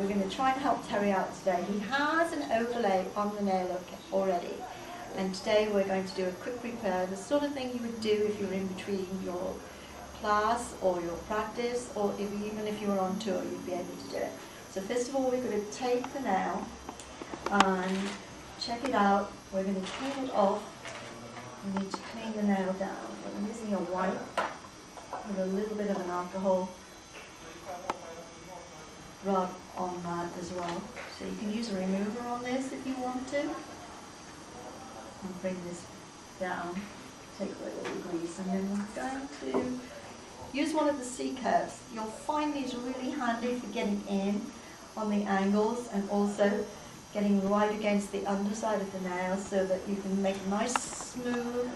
we're going to try and help Terry out today. He has an overlay on the nail already, and today we're going to do a quick repair, the sort of thing you would do if you were in between your class or your practice, or even if you were on tour, you'd be able to do it. So first of all, we're going to take the nail and check it out. We're going to clean it off. We need to clean the nail down. I'm using a wipe with a little bit of an alcohol rub on that as well. So you can use a remover on this if you want to. And bring this down, take away all the grease, and then we're going to use one of the C-curves. You'll find these really handy for getting in on the angles and also getting right against the underside of the nail so that you can make a nice smooth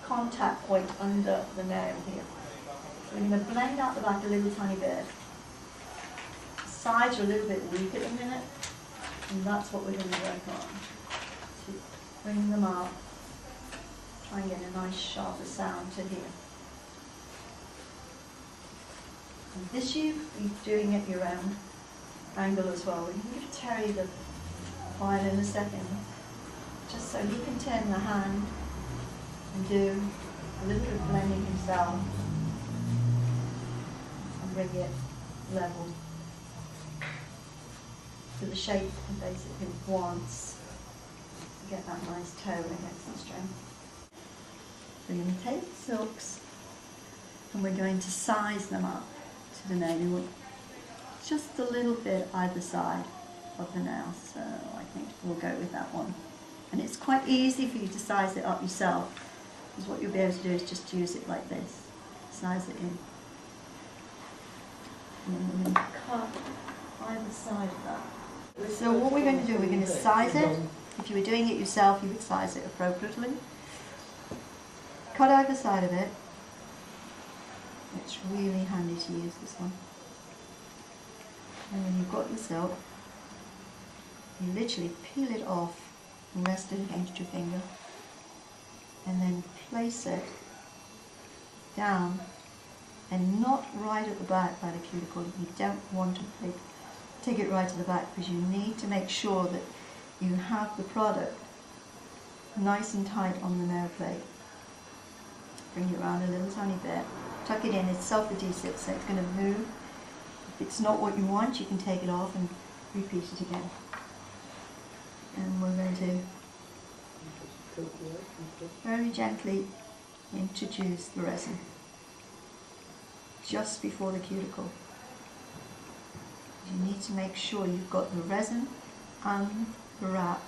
contact point under the nail here. So we're going to blend out the back a little tiny bit. The sides are a little bit weak at the minute, and that's what we're going to work on. To bring them out, try and get a nice sharper sound to here. And this you'll be doing at your own angle as well. We can give Terry the file in a second, just so he can turn the hand and do a little bit of blending himself and bring it level to the shape he basically wants to get that nice toe against the string. We're going to take the silks and we're going to size them up to the nail, just a little bit either side of the nail, so I think we'll go with that one. And it's quite easy for you to size it up yourself, because what you'll be able to do is just use it like this, size it in. And then we're going to cut either side of that. So what we're going to do, we're going to size it. If you were doing it yourself, you would size it appropriately. Cut either side of it. It's really handy to use this one. And when you've got your silk, you literally peel it off and rest it against your finger, and then place it down, and not right at the back by the cuticle. You don't want to take it right to the back, because you need to make sure that you have the product nice and tight on the nail plate. Bring it around a little tiny bit, tuck it in. It's self-adhesive, so it's going to move. If it's not what you want, you can take it off and repeat it again. And we're going to very gently introduce the resin just before the cuticle. You need to make sure you've got the resin and the wrap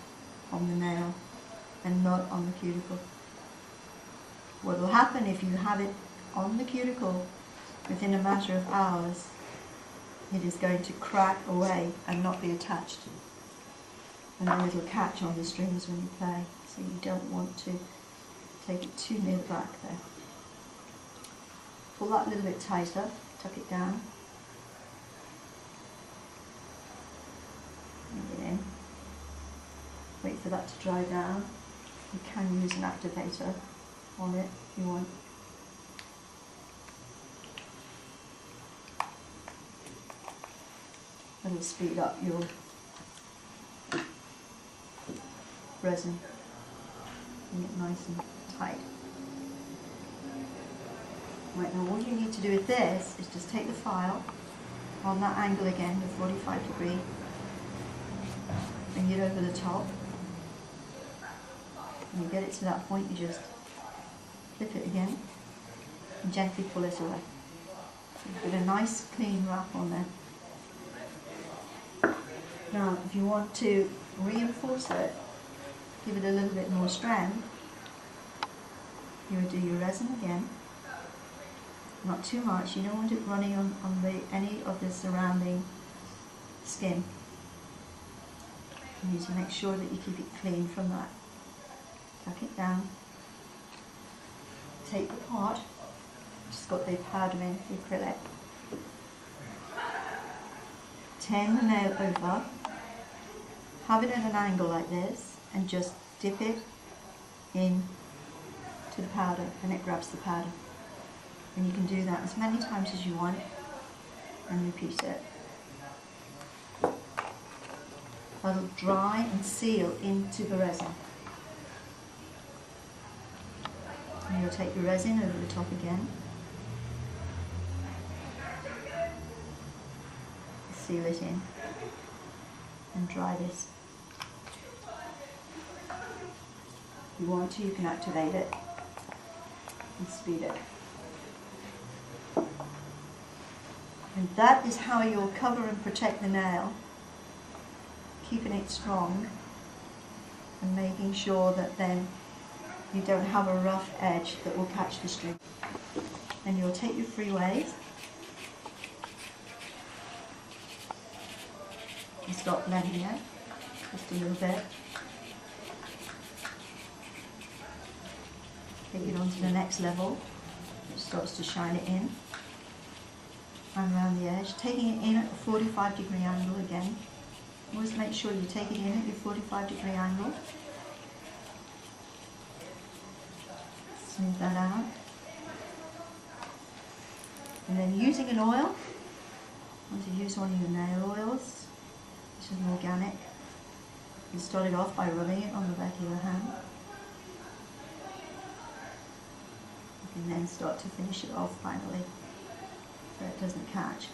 on the nail and not on the cuticle. What will happen if you have it on the cuticle within a matter of hours, it is going to crack away and not be attached. And then it'll catch on the strings when you play, so you don't want to take it too near the back there. Pull that a little bit tighter, tuck it down, bring it in, wait for that to dry down. You can use an activator on it if you want. It'll speed up your resin and get nice and tight. Right, now all you need to do with this is just take the file on that angle again, the 45 degree, bring it over the top. When you get it to that point, you just flip it again and gently pull it away. You've got a nice clean wrap on there. Now, if you want to reinforce it, give it a little bit more strength, you would do your resin again. Not too much, you don't want it running on any of the surrounding skin. You need to make sure that you keep it clean from that. Tuck it down. Take the part, just got the powder in, the acrylic. Turn the nail over, have it at an angle like this, and just dip it in to the powder, and it grabs the powder. And you can do that as many times as you want and repeat it. that'll dry and seal into the resin. And you'll take your resin over the top again, seal it in, and dry this. If you want to, you can activate it and speed it. And that is how you'll cover and protect the nail, keeping it strong and making sure that then you don't have a rough edge that will catch the string. And you'll take your freeways and start blending it just a little bit. Take it on to the next level. It starts to shine it in and around the edge, taking it in at a 45-degree angle again. Always make sure you take it in at your 45-degree angle. Smooth that out. And then using an oil, you want to use one of your nail oils, which is an organic. You start it off by rubbing it on the back of your hand. You can then start to finish it off finally, so it doesn't catch.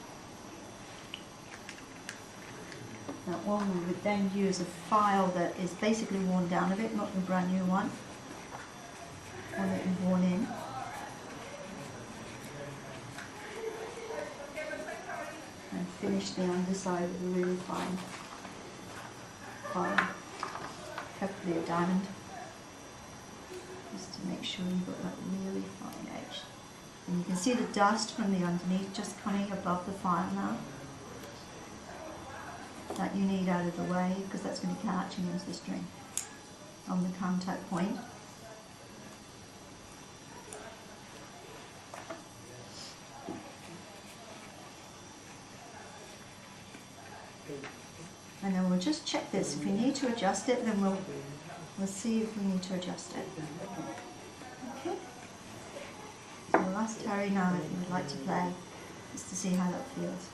That one we would then use a file that is basically worn down a bit, not a brand new one that you've worn in. And finish the underside with a really fine file, preferably a diamond, just to make sure you've got that really fine edge. And you can see the dust from the underneath just coming above the file now. That you need out of the way because that's going to be catching into the string on the contact point. And then we'll just check this. If you need to adjust it, then we'll see if we need to adjust it. Okay. So we'll ask Terry now if he would like to play, just to see how that feels.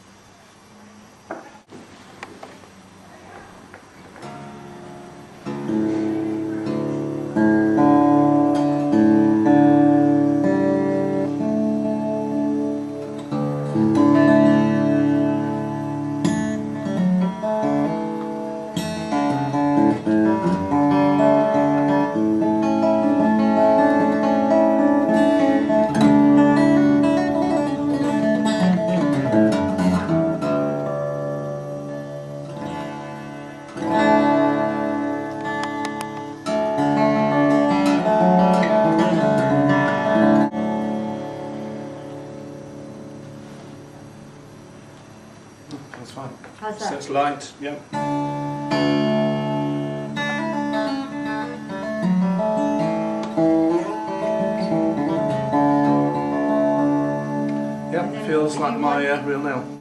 That's fine. How's that? So it's light, yeah. Yeah, feels like my real nail.